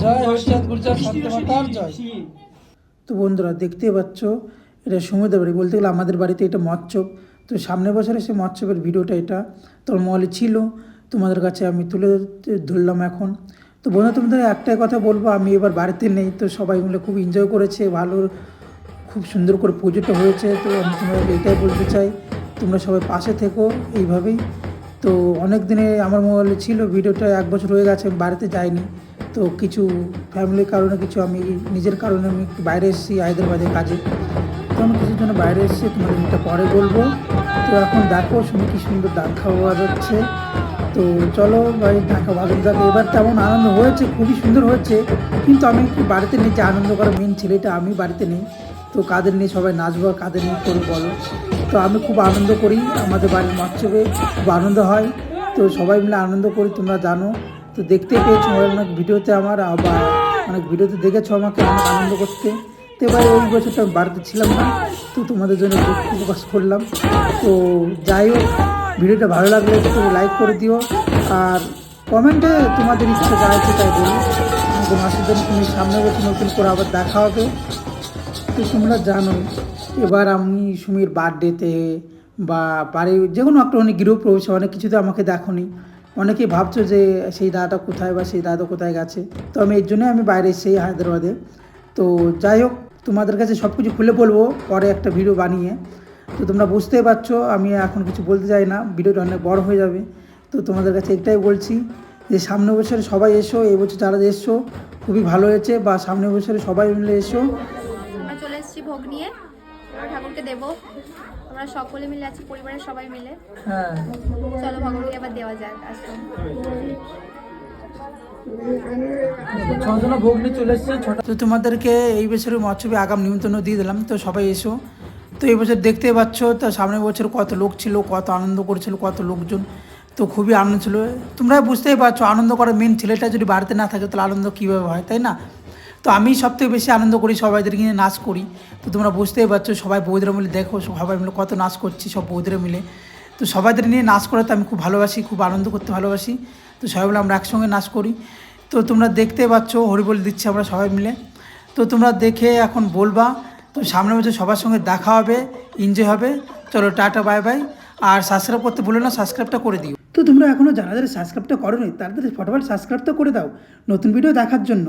জয় হরিচাঁদ গুরুচাঁদ সত্যমাতার জয়। তো বন্ধুরা দেখতে পাচ্ছ এটা সুমিদের বাড়ি, বলতে গেলে আমাদের বাড়িতে এটা মৎস্যব। তো সামনের বছরে সে মৎস্যবের ভিডিওটা এটা তোর মোবাইলে ছিল, তোমাদের কাছে আমি তুলে ধরলাম এখন। তো বন্ধু তোমাদের একটাই কথা বলবো, আমি এবার বাড়িতে নেই, তো সবাই মিলে খুব এনজয় করেছে, ভালো খুব সুন্দর করে পুজোটা হয়েছে। তো আমি তোমাদের এটাই বলতে চাই, তোমরা সবাই পাশে থেকো এইভাবেই। তো অনেক দিনে আমার মোবাইলে ছিল ভিডিওটা, 1 বছর হয়ে গেছে আমি বাড়িতে যাইনি। তো কিছু ফ্যামিলির কারণে, কিছু আমি নিজের কারণে আমি একটু বাইরে এসেছি হায়দ্রাবাদে কাজে। তো আমি কিছুর জন্য বাইরে এসেছি, তোমাদের এটা পরে বলবো। তো এখন দেখো শুনে কি সুন্দর ডাক খাওয়া যাচ্ছে। তো চলো ভাই ঢাকা ভালো যাক। এবার তেমন আনন্দ হয়েছে, খুবই সুন্দর হয়েছে, কিন্তু আমি একটু বাড়িতে নেই, যে আনন্দ করার মেন ছেলেটা আমি বাড়িতে নেই। তো কাদের নিয়ে সবাই নাচবো, কাদের নিয়ে করবো বলো। তো আমি খুব আনন্দ করি, আমাদের বাড়ির মৎস্যবে খুব আনন্দ হয়। তো সবাই মিলে আনন্দ করি, তোমরা জানো। তো দেখতে পেয়েছো অনেক ভিডিওতে আমার, আবার অনেক ভিডিওতে দেখেছো আমাকে অনেক আনন্দ করতে। তো এবার এই বছরটা আমি বাড়িতে ছিলাম না, তো তোমাদের জন্য দুঃখ প্রকাশ করলাম। তো যাই হোক, ভিডিওটা ভালো লাগলে একটু লাইক করে দিও, আর কমেন্টে তোমাদের ইচ্ছা যা আছে তাই বলো। আমাদের মাসের জন্য তুমি সামনে বছর নতুন করে আবার দেখা হবে। তো তোমরা জানো এবার আমি সুমির বার্থডেতে বা বাড়ির যে কোনো একটা অনেক গৃহপ্রবেশে অনেক কিছুতে আমাকে দেখোনি, অনেকেই ভাবছো যে সেই দাদাটা কোথায় বা সেই দাদা কোথায় গেছে। তো আমি এই জন্যই আমি বাইরে এসেছি হায়দ্রাবাদে। তো যাই হোক, তোমাদের কাছে সব কিছু খুলে বলবো পরে একটা ভিডিও বানিয়ে। তো তোমরা বুঝতেই পারছো আমি এখন কিছু বলতে চাই না, ভিডিওটা অনেক বড় হয়ে যাবে। তো তোমাদের কাছে একটাই বলছি যে সামনের বছরে সবাই এসো, এই বছর যারা এসছো খুবই ভালো হয়েছে, বা সামনের বছরে সবাই মিলে এসো। আমরা চলে এসেছি ভোগ নিয়ে, আমরা ঠাকুরকে দেবো। আমরা সকলে মিলে আছি, পরিবারের সবাই মিলে। হ্যাঁ চলো ভগবানকে এবার দেওয়া যাক। আসো ছজনা ভোগ নিয়ে চলে এসছে। তো তোমাদেরকে এই বছরের মৎস্যবে আগাম নিমন্ত্রণ দিয়ে দিলাম, তো সবাই এসো। তো এই বছর দেখতে পাচ্ছ, তো সামনের বছর কত লোক ছিল, কত আনন্দ করেছিল, কত লোকজন। তো খুবই আনন্দ ছিল, তোমরা বুঝতেই পারছো আনন্দ করার মেন ছেলেটা যদি বাড়িতে না থাকে তাহলে আনন্দ কীভাবে হয়, তাই না? তো আমি সবথেকে বেশি আনন্দ করি সবাইদের নিয়ে নাচ করি। তো তোমরা বুঝতেই পারছো সবাই বৌদিরা মিলে দেখো, সবাই মিলে কত নাচ করছি সব বৌদিরা মিলে। তো সবাইদের নিয়ে নাচ করাতে আমি খুব ভালোবাসি, খুব আনন্দ করতে ভালোবাসি। তো সবাই মিলে আমরা একসঙ্গে নাচ করি। তো তোমরা দেখতে পাচ্ছ হরিবোল দিচ্ছি আমরা সবাই মিলে। তো তোমরা দেখে এখন বলবা। তো সামনের বছর সবার সঙ্গে দেখা হবে, এনজয় হবে। চলো টাটা বাই বাই। আর সাবস্ক্রাইব করতে ভুলো না, সাবস্ক্রাইবটা করে দিও। তো তোমরা এখনও যারা যারা সাবস্ক্রাইবটা করোনি তাদের ফটোফট সাবস্ক্রাইব তো করে দাও নতুন ভিডিও দেখার জন্য।